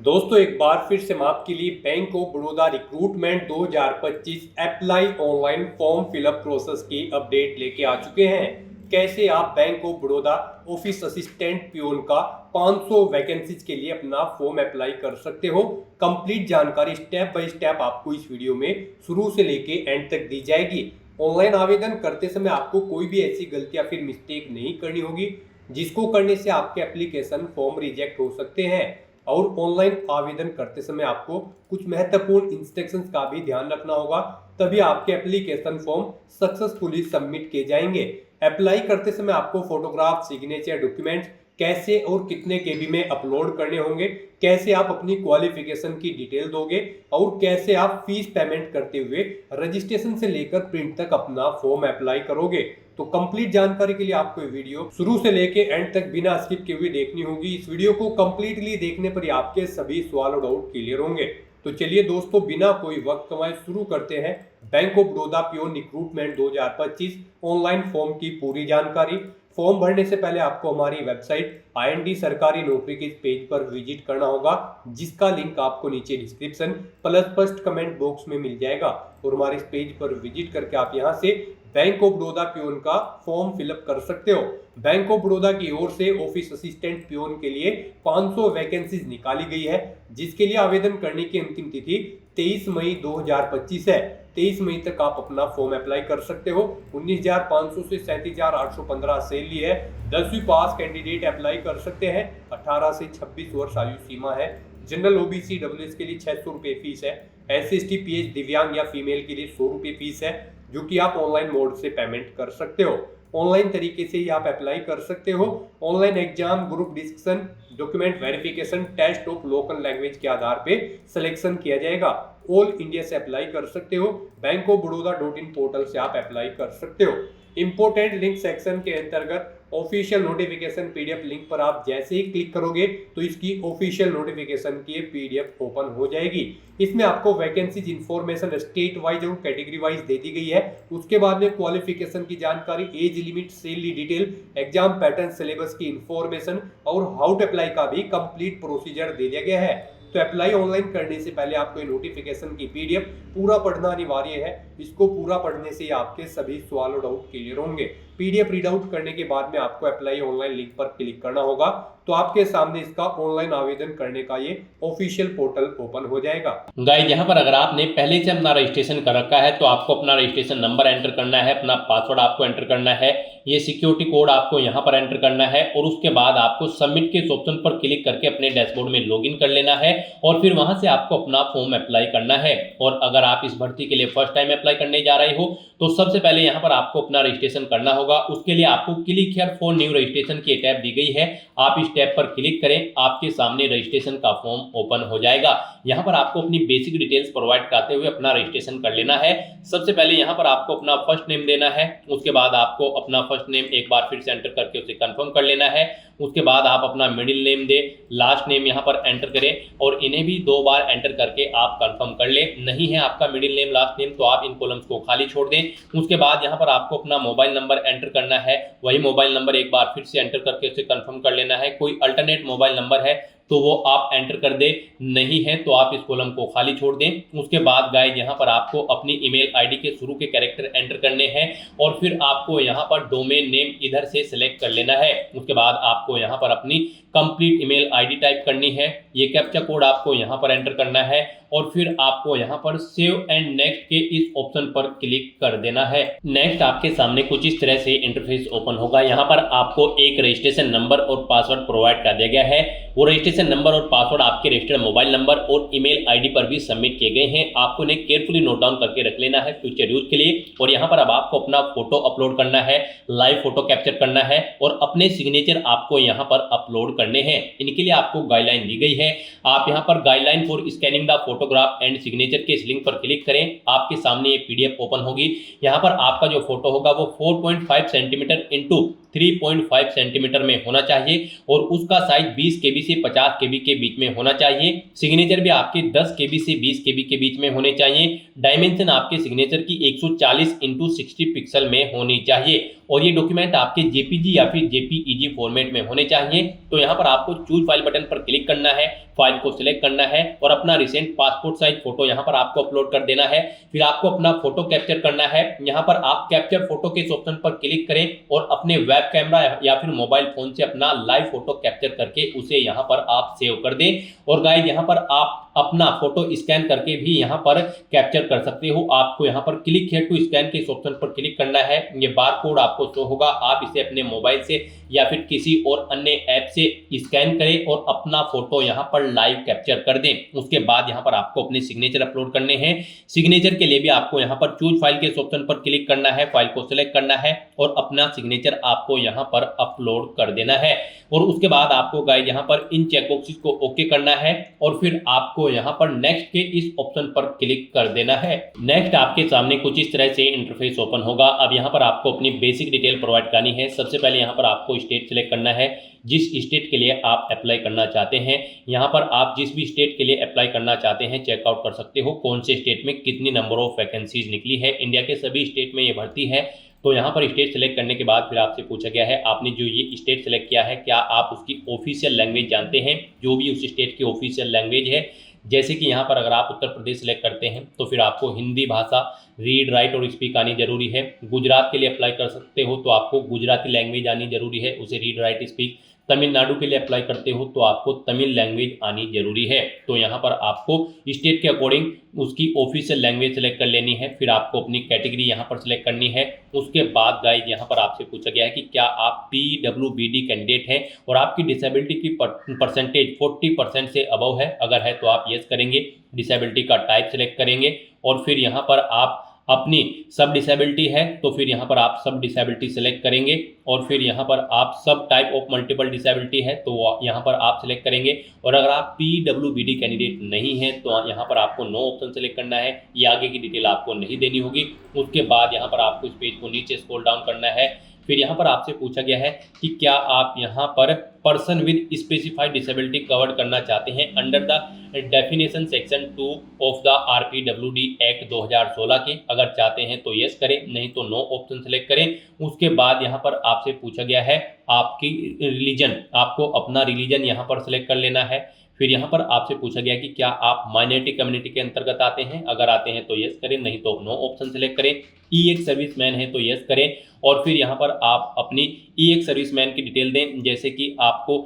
दोस्तों एक बार फिर से हम आपके लिए bank of Baroda recruitment 2025 apply online form fill up process की अपडेट लेके आ चुके हैं। कैसे आप bank of Baroda office assistant peon का 500 वैकेंसीज के लिए अपना फॉर्म अप्लाई कर सकते हो। कंप्लीट जानकारी स्टेप बाय स्टेप आपको इस वीडियो में शुरू से लेके एंड तक दी जाएगी। ऑनलाइन आवेदन करते समय आपको कोई भी ऐसी गलती या फिर मिस्टेक नहीं करनी होगी जिसको करने से आपके एप्लीकेशन फॉर्म रिजेक्ट हो सकते हैं। और ऑनलाइन आवेदन करते समय आपको कुछ महत्वपूर्ण इंस्ट्रक्शंस का भी ध्यान रखना होगा, तभी आपके एप्लीकेशन फॉर्म सक्सेसफुली सबमिट किए जाएंगे। अप्लाई करते समय आपको फोटोग्राफ, सिग्नेचर, डॉक्यूमेंट्स कैसे और कितने केबी में अपलोड करने होंगे, कैसे आप अपनी क्वालिफिकेशन की डिटेल दोगे और कैसे आप फीस पेमेंट करते हुए रजिस्ट्रेशन से लेकर प्रिंट तक अपना फॉर्म अप्लाई करोगे। तो कंप्लीट जानकारी के लिए आपको ये वीडियो शुरू से लेके एंड तक बिना स्किप किए हुए देखनी होगी। इस वीडियो को कंप्लीटली देखने पर ही आपके सभी सवाल और डाउट क्लियर होंगे। तो चलिए दोस्तों, बिना कोई वक्त गंवाए शुरू करते हैं bank of Baroda peon recruitment 2025 online form की पूरी जानकारी। फॉर्म भरने से पहले आपको हमारी वेबसाइट IND सरकारी नौकरी के पेज पर विजिट करना होगा, जिसका लिंक आपको नीचे description plus first comment box में मिल जाएगा। और हमारे इस पेज पर विजिट करके आप यहां से बैंक ऑफ बड़ौदा पियोन का फॉर्म फिलअप कर सकते हो। बैंक ऑफ बड़ौदा की ओर से ऑफिस असिस्टेंट पियोन के लिए 500 वैकेंसीज निकाली गई है, जिसके लिए आवेदन करने की अंतिम तिथि 23 मई 2025 है। 23 मई तक आप अपना फॉर्म अप्लाई कर सकते हो। 19,500 से 37,815 सैलरी है। 10वीं पास कैंडिडेट अप्लाई कर सकते हैं। 18 से 26 वर्ष आयु सीमा है। जनरल OBC WS के लिए 600 रुपये फीस है। SC/ST PH दिव्यांग या फीमेल के लिए 100 रुपये फीस है, जो कि आप ऑनलाइन मोड से पेमेंट कर सकते हो। ऑनलाइन तरीके से ही आप अप्लाई कर सकते हो। Online exam, group discussion, document verification, test of local language के आधार पे सिलेक्शन किया जाएगा। ऑल इंडिया से अप्लाई कर सकते हो। बैंक ऑफ बड़ौदा.in पोर्टल से आप अप्लाई कर सकते हो। इंपोर्टेंट लिंक सेक्शन के अंतर्गत ऑफिशियल नोटिफिकेशन PDF लिंक पर आप जैसे ही क्लिक करोगे तो इसकी ऑफिशियल नोटिफिकेशन की PDF ओपन हो जाएगी। इसमें आपको वैकेंसीज इंफॉर्मेशन स्टेट वाइज और कैटेगरी वाइज दे दी गई है। उसके बाद में क्वालिफिकेशन की जानकारी, age limit, salary detail, exam pattern, syllabus की इंफॉर्मेशन और हाउ टू अप्लाई का भी कंप्लीट प्रोसीजर दे दिया गया है। तो अप्लाई ऑनलाइन करने से पहले आपको नोटिफिकेशन की PDF पूरा पढ़ना अनिवार्य है। इसको पूरा पढ़ने से आपके सभी सवाल और डाउट क्लियर होंगे। PDF रीड आउट करने के बाद में आपको अप्लाई ऑनलाइन लिंक पर क्लिक करना होगा, तो आपके सामने इसका ऑनलाइन आवेदन करने का ये ऑफिशियल पोर्टल ओपन हो जाएगा। गाइस, यहाँ पर अगर आपने पहले से अपना रजिस्ट्रेशन कर रखा है तो आपको अपना रजिस्ट्रेशन नंबर एंटर करना है, अपना पासवर्ड आपको एंटर करना है, ये सिक्योरिटी कोड आपको यहाँ पर एंटर करना है और उसके बाद आपको सबमिट के ऑप्शन पर क्लिक करके अपने डैशबोर्ड में लॉगिन कर लेना है और फिर वहां से आपको अपना फॉर्म अप्लाई करना है। और अगर आप इस भर्ती के लिए फर्स्ट टाइम अप्लाई करने जा रहे हो तो सबसे पहले यहाँ पर आपको अपना रजिस्ट्रेशन करना होगा। उसके लिए आपको click here for new registration की टैब दी गई है, आप इस टैब पर क्लिक करें, आपके सामने रजिस्ट्रेशन का फॉर्म ओपन हो जाएगा। यहाँ पर आपको अपनी बेसिक डिटेल्स प्रोवाइड कराते हुए अपना रजिस्ट्रेशन कर लेना है। सबसे पहले यहाँ पर आपको अपना फर्स्ट नेम देना है, उसके बाद आपको अपना फर्स्ट नेम एक बार फिर से एंटर करके उसे कंफर्म कर लेना है। उसके बाद आप अपना मिडिल नेम दे, लास्ट नेम यहाँ पर एंटर करें और इन्हें भी 2 बार एंटर करके आप कंफर्म कर ले। नहीं है आपका मिडिल नेम, लास्ट नेम, तो आप इन कॉलम्स को खाली छोड़ दें। उसके बाद यहाँ पर आपको अपना मोबाइल नंबर एंटर करना है, वही मोबाइल नंबर एक बार फिर से एंटर करके उसे कंफर्म कर लेना है। कोई अल्टरनेट मोबाइल नंबर है तो वो आप एंटर कर दे, नहीं है तो आप इस कॉलम को खाली छोड़ दें। उसके बाद गाइस, यहाँ पर आपको अपनी ईमेल ID के शुरू के कैरेक्टर एंटर करने हैं और फिर आपको यहाँ पर डोमेन नेम इधर से सिलेक्ट कर लेना है। उसके बाद आपको यहाँ पर अपनी कंप्लीट ईमेल ID टाइप करनी है, ये कैप्चा कोड आपको यहाँ पर एंटर करना है और फिर आपको यहाँ पर सेव एंड नेक्स्ट के इस ऑप्शन पर क्लिक कर देना है। नेक्स्ट आपके सामने कुछ इस तरह से इंटरफेस ओपन होगा। यहाँ पर आपको एक रजिस्ट्रेशन नंबर और पासवर्ड प्रोवाइड कर दिया गया है। वो रजिस्ट्रेशन नंबर और पासवर्ड आपके रजिस्टर्ड मोबाइल नंबर और ईमेल ID पर भी सबमिट किए गए हैं। आपको इन्हें केयरफुली नोट डाउन करके रख लेना है फ्यूचर यूज के लिए। और यहाँ पर अब आपको अपना फोटो अपलोड करना है, लाइव फोटो कैप्चर करना है और अपने सिग्नेचर आपको यहाँ पर अपलोड करने हैं। इनके लिए आपको गाइडलाइन दी गई है। आप यहाँ पर guideline for scanning the photograph and signature के इस लिंक पर क्लिक करें, आपके सामने ये PDF ओपन होगी। यहाँ पर आपका जो फोटो होगा वो 4.5 सेंटीमीटर इंटू 3.5 सेंटीमीटर में होना चाहिए और उसका साइज 20 KB से 50 KB के बीच में होना चाहिए। सिग्नेचर भी आपके 10 KB से 20 KB के बीच में होने चाहिए। डायमेंशन आपके सिग्नेचर की 140x60 पिक्सल में होनी चाहिए और ये डॉक्यूमेंट आपके JPG या फिर JPEG फॉर्मेट में होने चाहिए। तो यहाँ पर आपको चूज फाइल बटन पर क्लिक करना है, फाइल को सिलेक्ट करना है और अपना रिसेंट पासपोर्ट साइज फोटो यहाँ पर आपको अपलोड कर देना है। फिर आपको अपना फोटो कैप्चर करना है। यहाँ पर आप कैप्चर फोटो के ऑप्शन पर क्लिक करें और अपने वेब कैमरा या फिर मोबाइल फोन से अपना लाइव फोटो कैप्चर करके उसे यहाँ पर आप सेव कर दें। और गाइस यहाँ पर आप अपना फोटो स्कैन करके भी यहाँ पर कैप्चर कर सकते हो। आपको यहाँ पर क्लिक हियर टू स्कैन के ऑप्शन पर क्लिक करना है। ये बार कोड आपको शो होगा, आप इसे अपने मोबाइल से या फिर किसी और अन्य ऐप से स्कैन करें और अपना फोटो यहाँ पर लाइव कैप्चर कर दें। उसके बाद यहाँ पर आपको अपने सिग्नेचर अपलोड करने हैं। सिग्नेचर के लिए भी आपको यहाँ पर चूज फाइल के ऑप्शन पर क्लिक करना है, फाइल को सिलेक्ट करना है और अपना सिग्नेचर आपको यहाँ पर अपलोड कर देना है। और उसके बाद आपको गाइस यहाँ पर इन चेकबॉक्सेस को ओके करना है और फिर आपको यहाँ पर नेक्स्ट के इस ऑप्शन पर क्लिक कर देना है। नेक्स्ट आपके सामने कुछ इस तरह से इंटरफेस ओपन होगा। अब यहाँ पर आपको अपनी बेसिक डिटेल प्रोवाइड करनी है। सबसे पहले यहाँ पर आपको स्टेट सिलेक्ट करना है, जिस स्टेट के लिए आप अप्लाई करना चाहते हैं। यहाँ पर आप जिस भी स्टेट के लिए अप्लाई करना चाहते हैं चेकआउट कर सकते हो, कौन से स्टेट में कितनी नंबर ऑफ वैकेंसीज निकली है। इंडिया के सभी स्टेट में ये भर्ती है। तो यहाँ पर स्टेट सेलेक्ट करने के बाद फिर आपसे पूछा गया है, आपने जो ये स्टेट सेलेक्ट किया है क्या आप उसकी ऑफिशियल लैंग्वेज जानते हैं, जो भी उस स्टेट की ऑफिशियल लैंग्वेज है। जैसे कि यहाँ पर अगर आप उत्तर प्रदेश सेलेक्ट करते हैं तो फिर आपको हिंदी भाषा रीड राइट और स्पीक आनी जरूरी है। गुजरात के लिए अप्लाई कर सकते हो तो आपको गुजराती लैंग्वेज आनी जरूरी है, उसे रीड राइट स्पीक। तमिलनाडु के लिए अप्लाई करते हो तो आपको तमिल लैंग्वेज आनी जरूरी है। तो यहाँ पर आपको स्टेट के अकॉर्डिंग उसकी ऑफिशियल लैंग्वेज सेलेक्ट कर लेनी है। फिर आपको अपनी कैटेगरी यहाँ पर सेलेक्ट करनी है। उसके बाद गाइस यहाँ पर आपसे पूछा गया है कि क्या आप PWBD कैंडिडेट हैं और आपकी डिसेबिलिटी की परसेंटेज 40% से अबव है। अगर है तो आप यस करेंगे, डिसेबिलिटी का टाइप सेलेक्ट करेंगे और फिर यहाँ पर आप अपनी सब डिसेबिलिटी है तो फिर यहाँ पर आप सब डिसेबिलिटी सेलेक्ट करेंगे और फिर यहाँ पर आप सब टाइप ऑफ मल्टीपल डिसेबिलिटी है तो यहाँ पर आप सेलेक्ट करेंगे। और अगर आप PWBD कैंडिडेट नहीं है तो यहाँ पर आपको नो ऑप्शन सेलेक्ट करना है। ये आगे की डिटेल आपको नहीं देनी होगी। उसके बाद यहाँ पर आपको इस पेज को नीचे स्क्रॉल डाउन करना है। फिर यहाँ पर आपसे पूछा गया है कि क्या आप यहाँ पर person with specified disability cover करना चाहते हैं under the definition section 2 of the RPWD act 2016 के। अगर चाहते हैं तो यस करें, नहीं तो नो ऑप्शन सेलेक्ट करें। उसके बाद यहाँ पर आपसे पूछा गया है आपकी रिलीजन, आपको अपना रिलीजन यहाँ पर सेलेक्ट कर लेना है। फिर यहाँ पर आपसे पूछा गया कि क्या आप माइनॉरिटी कम्युनिटी के अंतर्गत आते हैं। अगर आते हैं तो यस करें, नहीं तो नो ऑप्शन सेलेक्ट करें। E1 सर्विसमैन है तो यस करें और फिर यहाँ पर आप अपनी E1 सर्विसमैन की डिटेल दें, जैसे कि आपको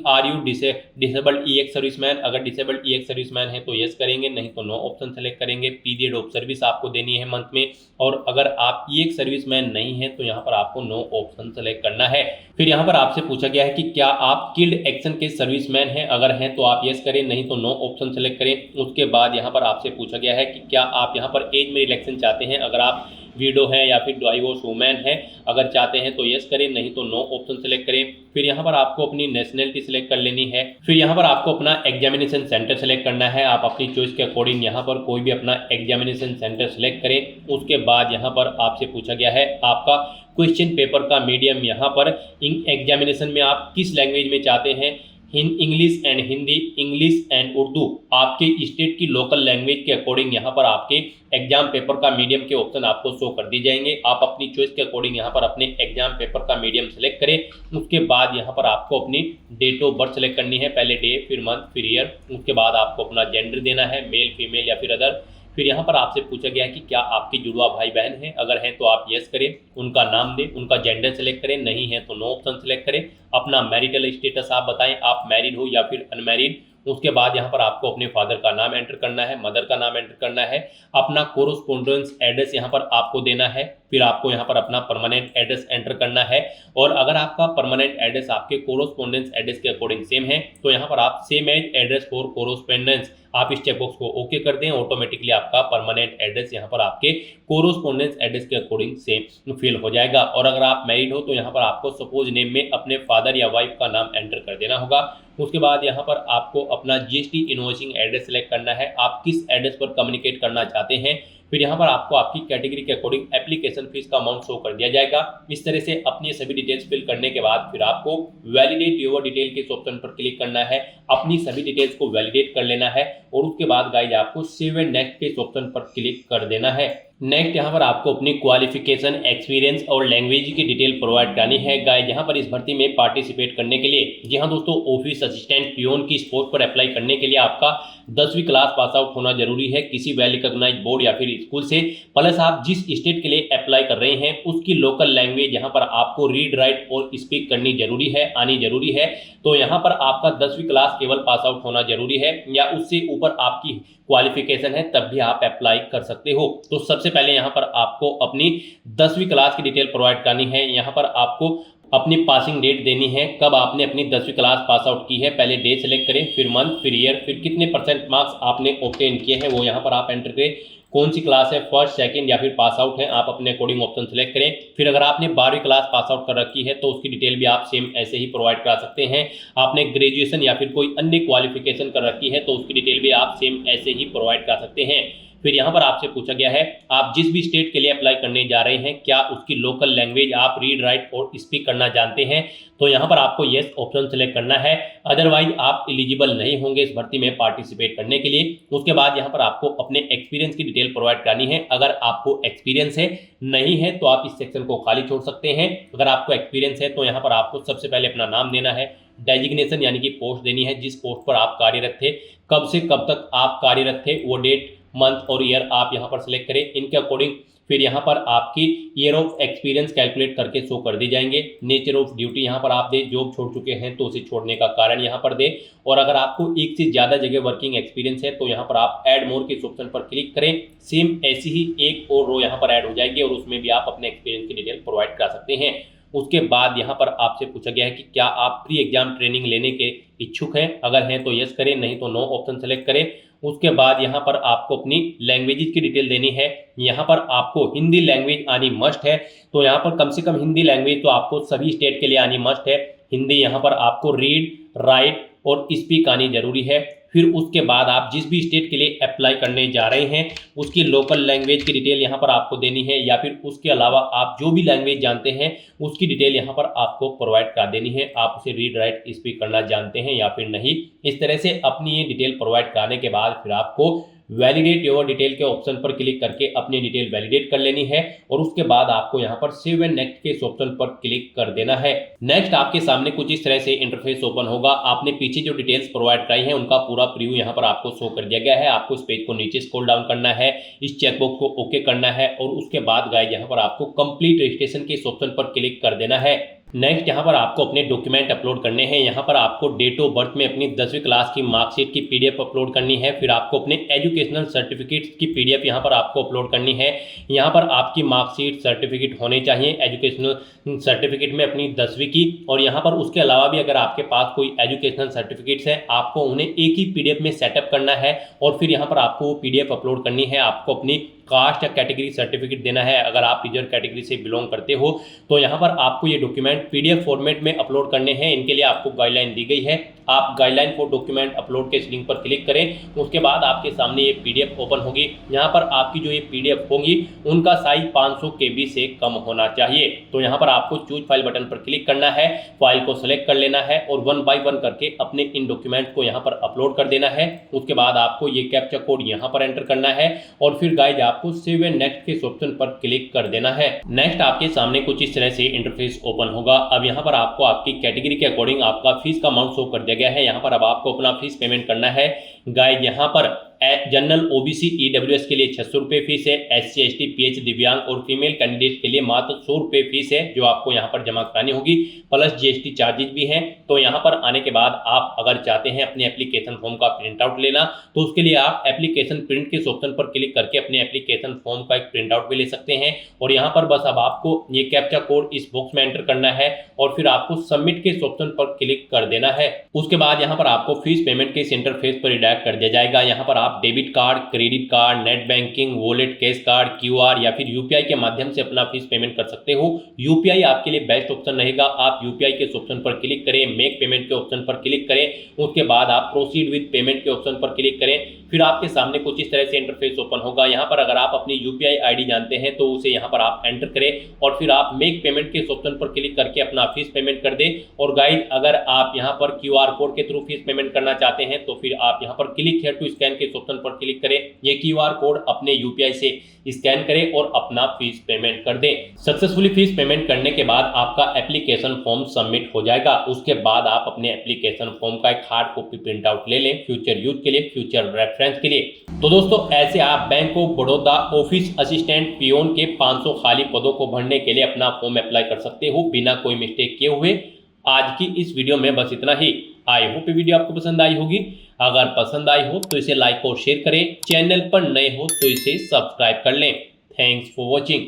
are you disabled E1 serviceman. अगर डिसेबल्ड E1 सर्विसमैन है तो यस करेंगे, नहीं तो नो ऑप्शन सेलेक्ट करेंगे। पीरियड ऑफ सर्विस आपको देनी है मंथ में और अगर आप E1 सर्विसमैन नहीं है तो यहाँ पर आपको नो ऑप्शन सेलेक्ट करना है। फिर यहाँ पर आपसे पूछा गया है कि क्या आप किल्ड एक्शन के सर्विसमैन हैं। अगर हैं तो आप यस करें, नहीं तो नो ऑप्शन सेलेक्ट करें। उसके बाद यहाँ पर आपसे पूछा गया है कि क्या आप यहाँ पर एज में रिलैक्सेशन चाहते हैं। अगर आप विडो है या फिर डाइवोर्स वुमेन है, अगर चाहते हैं तो यस करें, नहीं तो नो ऑप्शन सेलेक्ट करें। फिर यहाँ पर आपको अपनी नेशनलिटी सेलेक्ट कर लेनी है। फिर यहाँ पर आपको अपना एग्जामिनेशन सेंटर सेलेक्ट करना है। आप अपनी चॉइस के अकॉर्डिंग यहाँ पर कोई भी अपना एग्जामिनेशन सेंटर सेलेक्ट करें। उसके बाद यहाँ पर आपसे पूछा गया है आपका क्वेश्चन पेपर का मीडियम, यहाँ पर एग्जामिनेशन में आप किस लैंग्वेज में चाहते हैं। English and Hindi, English and Urdu. आपके स्टेट की लोकल लैंग्वेज के अकॉर्डिंग यहाँ पर आपके एग्जाम पेपर का मीडियम के ऑप्शन आपको शो कर दी जाएंगे। आप अपनी चॉइस के अकॉर्डिंग यहाँ पर अपने एग्जाम पेपर का मीडियम सेलेक्ट करें। उसके बाद यहाँ पर आपको अपनी डेट ऑफ बर्थ सेलेक्ट करनी है, पहले डे फिर मंथ फिर ईयर। उसके बाद आपको अपना जेंडर देना है, मेल फीमेल या फिर अदर। फिर यहाँ पर आपसे पूछा गया है कि क्या आपके जुड़वा भाई बहन हैं। अगर हैं तो आप यस करें, उनका नाम दें, उनका जेंडर सेलेक्ट करें, नहीं है तो नो ऑप्शन सेलेक्ट करें। अपना मैरिटल स्टेटस आप बताएं, आप मैरिड हो या फिर अनमैरिड। उसके बाद यहाँ पर आपको अपने फादर का नाम एंटर करना है, मदर का नाम एंटर करना है। अपना कोरोस्पोंडेंस एड्रेस यहाँ पर आपको देना है। फिर आपको यहाँ पर अपना परमानेंट एड्रेस एंटर करना है और अगर आपका परमानेंट एड्रेस आपके कोरोस्पोंडेंस एड्रेस के अकॉर्डिंग सेम है तो यहाँ पर आप same as address for correspondence आप इस चेकबॉक्स को ओके कर दें। ऑटोमेटिकली आपका परमानेंट एड्रेस यहाँ पर आपके कोरोस्पोंडेंस एड्रेस के अकॉर्डिंग सेम फिल हो जाएगा। और अगर आप मैरिड हो तो यहाँ पर आपको सपोज नेम में अपने फादर या वाइफ का नाम एंटर कर देना होगा। उसके बाद यहाँ पर आपको अपना GST इनवॉइसिंग एड्रेस सेलेक्ट करना है। आप किस एड्रेस पर कम्युनिकेट करना चाहते हैं, फिर यहाँ पर आपको आपकी कैटेगरी के अकॉर्डिंग एप्लीकेशन फीस का अमाउंट शो कर दिया जाएगा। इस तरह से अपनी सभी डिटेल्स फिल करने के बाद फिर आपको वैलिडेट योर डिटेल के ऑप्शन पर क्लिक करना है, अपनी सभी डिटेल्स को वैलिडेट कर लेना है और उसके बाद गाइज आपको सेव एंड नेक्स्ट के ऑप्शन पर क्लिक कर देना है। नेक्स्ट यहाँ पर आपको अपनी क्वालिफिकेशन, एक्सपीरियंस और लैंग्वेज की डिटेल प्रोवाइड करनी है। गाइज यहाँ पर इस भर्ती में पार्टिसिपेट करने के लिए, जी हाँ दोस्तों, ऑफिस असिस्टेंट पियोन की इस पोस्ट पर अप्लाई करने के लिए आपका 10वीं क्लास पास आउट होना जरूरी है किसी वेल रिकॉग्नाइज बोर्ड या फिर स्कूल से। प्लस आप जिस स्टेट के लिए अप्लाई कर रहे हैं उसकी लोकल लैंग्वेज यहाँ पर आपको रीड, राइट और स्पीक करनी जरूरी है, आनी जरूरी है। तो यहाँ पर आपका 10वीं क्लास केवल पास आउट होना जरूरी है या उससे ऊपर आपकी क्वालिफिकेशन है, तब भी आप अप्लाई कर सकते हो। तो सबसे पहले यहाँ पर आपको अपनी 10वीं क्लास की डिटेल प्रोवाइड करनी है। यहाँ पर आपको अपनी पासिंग डेट देनी है, कब आपने अपनी 10वीं क्लास पास आउट की है। पहले डे सेलेक्ट करें, फिर मंथ, फिर ईयर, फिर कितने परसेंट मार्क्स आपने ऑब्टेन किए हैं वो यहाँ पर आप एंटर करें। कौन सी क्लास है, फर्स्ट, सेकंड या फिर पास आउट है, आप अपने अकॉर्डिंग ऑप्शन सेलेक्ट करें। फिर अगर आपने 12वीं क्लास पास आउट कर रखी है तो उसकी डिटेल भी आप सेम ऐसे ही प्रोवाइड करा सकते हैं। आपने ग्रेजुएशन या फिर कोई अन्य क्वालिफिकेशन कर रखी है तो उसकी डिटेल भी आप सेम ऐसे ही प्रोवाइड करा सकते हैं। फिर यहाँ पर आपसे पूछा गया है आप जिस भी स्टेट के लिए अप्लाई करने जा रहे हैं क्या उसकी लोकल लैंग्वेज आप रीड, राइट और स्पीक करना जानते हैं। तो यहाँ पर आपको येस ऑप्शन सेलेक्ट करना है, अदरवाइज आप एलिजिबल नहीं होंगे इस भर्ती में पार्टिसिपेट करने के लिए। उसके बाद यहाँ पर आपको अपने एक्सपीरियंस की डिटेल प्रोवाइड करनी है। अगर आपको एक्सपीरियंस है, नहीं है तो आप इस सेक्शन को खाली छोड़ सकते हैं। अगर आपको एक्सपीरियंस है तो यहाँ पर आपको सबसे पहले अपना नाम देना है, डेजिग्नेशन यानी कि पोस्ट देनी है, जिस पोस्ट पर आप कार्यरत थे, कब से कब तक आप कार्यरत थे, वो डेट, मंथ और ईयर आप यहाँ पर सिलेक्ट करें। इनके अकॉर्डिंग फिर यहाँ पर आपकी ईयर ऑफ एक्सपीरियंस कैलकुलेट करके शो कर दी जाएंगे। नेचर ऑफ ड्यूटी यहाँ पर आप दे, जॉब छोड़ चुके हैं तो उसे छोड़ने का कारण यहाँ पर दे। और अगर आपको एक से ज़्यादा जगह वर्किंग एक्सपीरियंस है तो यहाँ पर आप ऐड मोर के ऑप्शन पर क्लिक करें। सेम ऐसी ही एक और रो यहाँ पर ऐड हो जाएगी और उसमें भी आप अपने एक्सपीरियंस की डिटेल प्रोवाइड करा सकते हैं। उसके बाद यहाँ पर आपसे पूछा गया है कि क्या आप प्री एग्जाम ट्रेनिंग लेने के इच्छुक हैं, अगर हैं तो यस करें, नहीं तो नो ऑप्शन सेलेक्ट करें। उसके बाद यहाँ पर आपको अपनी लैंग्वेजेस की डिटेल देनी है। यहाँ पर आपको हिंदी लैंग्वेज आनी मस्ट है, तो यहाँ पर कम से कम हिंदी लैंग्वेज तो आपको सभी स्टेट के लिए आनी मस्ट है। हिंदी यहाँ पर आपको रीड, राइट और स्पीक आनी जरूरी है। फिर उसके बाद आप जिस भी स्टेट के लिए अप्लाई करने जा रहे हैं उसकी लोकल लैंग्वेज की डिटेल यहाँ पर आपको देनी है, या फिर उसके अलावा आप जो भी लैंग्वेज जानते हैं उसकी डिटेल यहाँ पर आपको प्रोवाइड कर देनी है। आप उसे रीड, राइट, स्पीक करना जानते हैं या फिर नहीं। इस तरह से अपनी ये डिटेल प्रोवाइड कराने के बाद फिर आपको वैलिडेट योर डिटेल के ऑप्शन पर क्लिक करके अपनी डिटेल वैलिडेट कर लेनी है और उसके बाद आपको यहाँ पर सेव एंड नेक्स्ट के ऑप्शन पर क्लिक कर देना है। नेक्स्ट आपके सामने कुछ इस तरह से इंटरफेस ओपन होगा। आपने पीछे जो डिटेल्स प्रोवाइड कराई हैं उनका पूरा प्रीव्यू यहाँ पर आपको शो कर दिया गया है। आपको इस पेज को नीचे स्क्रॉल डाउन करना है, इस चेकबॉक्स को ओके करना है और उसके बाद गाइस यहाँ पर आपको कंप्लीट रजिस्ट्रेशन के ऑप्शन पर क्लिक कर देना है। नेक्स्ट यहाँ पर आपको अपने डॉक्यूमेंट अपलोड करने हैं। यहाँ पर आपको डेट ऑफ बर्थ में अपनी 10वीं क्लास की मार्कशीट की पीडीएफ अपलोड करनी है। फिर आपको अपने एजुकेशनल सर्टिफिकेट्स की पीडीएफ यहाँ पर आपको अपलोड करनी है। यहाँ पर आपकी मार्कशीट, सर्टिफिकेट होने चाहिए एजुकेशनल सर्टिफिकेट में अपनी 10वीं की, और यहाँ पर उसके अलावा भी अगर आपके पास कोई एजुकेशनल सर्टिफिकेट्स हैं आपको उन्हें एक ही पीडीएफ में सेटअप करना है और फिर यहाँ पर आपको वो पीडीएफ अपलोड करनी है। आपको अपनी कास्ट या कैटेगरी सर्टिफिकेट देना है। अगर आप रिजर्व कैटेगरी से बिलोंग करते हो तो यहाँ पर आपको ये डॉक्यूमेंट पीडीएफ फॉर्मेट में अपलोड करने हैं। इनके लिए आपको गाइडलाइन दी गई है। आप गाइडलाइन फॉर डॉक्यूमेंट अपलोड के इस लिंक पर क्लिक करें। उसके बाद आपके सामने ये पीडीएफ ओपन होगी। यहाँ पर आपकी जो ये पीडीएफ होंगी उनका साइज 500 KB से कम होना चाहिए। तो यहाँ पर आपको चूज फाइल बटन पर क्लिक करना है, फाइल को सिलेक्ट कर लेना है और 1 बाय 1 करके अपने इन डॉक्यूमेंट को यहाँ पर अपलोड कर देना है। उसके बाद आपको ये कैप्चा कोड यहाँ पर एंटर करना है और फिर गाइज आपको सेव एंड नेक्स्ट के ऑप्शन पर क्लिक कर देना है। नेक्स्ट आपके सामने कुछ इस तरह से इंटरफेस ओपन होगा। अब यहाँ पर आपको आपकी कैटेगरी के अकॉर्डिंग आपका फीस का अमाउंट शो कर दिया गया है। यहाँ पर अब आपको अपना फीस पेमेंट करना है। गाइज यहाँ पर जनरल OBC EWS के लिए 600 रुपये फीस है। SC ST PH दिव्यांग और फीमेल कैंडिडेट के लिए मात्र 100 रुपये फीस है जो आपको यहाँ पर जमा करानी होगी, प्लस GST चार्जेस भी हैं। तो यहाँ पर आने के बाद आप अगर चाहते हैं अपने एप्लीकेशन फॉर्म का प्रिंट आउट लेना तो उसके लिए आप एप्लीकेशन प्रिंट के ऑप्शन पर क्लिक करके अपने एप्लीकेशन फॉर्म का एक प्रिंट आउट भी ले सकते हैं। और यहाँ पर बस अब आपको ये कैप्चा कोड इस बॉक्स में एंटर करना है और फिर आपको सबमिट के ऑप्शन पर क्लिक कर देना है। उसके बाद यहाँ पर आपको फीस पेमेंट के इस इंटरफेस पर रिडायरेक्ट कर दिया जाएगा। यहाँ पर आप आप debit card, credit card, net banking, wallet, cash card, QR या फिर यूपीआई के माध्यम से अपना फीस पेमेंट कर सकते हो। यूपीआई आपके लिए बेस्ट ऑप्शन रहेगा। आप यूपीआई के ऑप्शन पर क्लिक करें, मेक पेमेंट के ऑप्शन पर क्लिक करें, उसके बाद आप प्रोसीड विद पेमेंट के ऑप्शन पर क्लिक करें। फिर आपके सामने कुछ इस तरह से इंटरफेस ओपन होगा। यहाँ पर अगर आप अपनी यूपीआई आईडी जानते हैं तो उसे यहाँ पर आप एंटर करें और फिर आप मेक पेमेंट के ऑप्शन पर क्लिक करके अपना फीस पेमेंट कर दें। और गाइस, अगर आप यहाँ पर क्यूआर कोड के थ्रू फीस पेमेंट करना चाहते हैं तो फिर आप यहाँ पर क्लिक हियर टू स्कैन के ऑप्शन पर क्लिक करें। ये क्यूआर कोड अपने यूपीआई से स्कैन करें और अपना फीस पेमेंट कर दें। सक्सेसफुली फीस पेमेंट करने के बाद आपका एप्लीकेशन फॉर्म सबमिट हो जाएगा। उसके बाद आप अपने एप्लीकेशन फॉर्म का एक हार्ड कॉपी प्रिंट आउट ले लें फ्यूचर यूज के लिए, फ्यूचर रेफरेंस के लिए। तो दोस्तों, ऐसे आप bank of Baroda office assistant peon के 500 खाली पदों को भरने के लिए अपना फॉर्म अप्लाई कर सकते हो बिना कोई मिस्टेक किए हुए। आज की इस वीडियो में बस इतना ही। आई होप ये वीडियो आपको पसंद आई होगी। अगर पसंद आई हो तो इसे लाइक और शेयर करें। चैनल पर नए हो तो इसे सब्सक्राइब कर लें। Thanks for watching.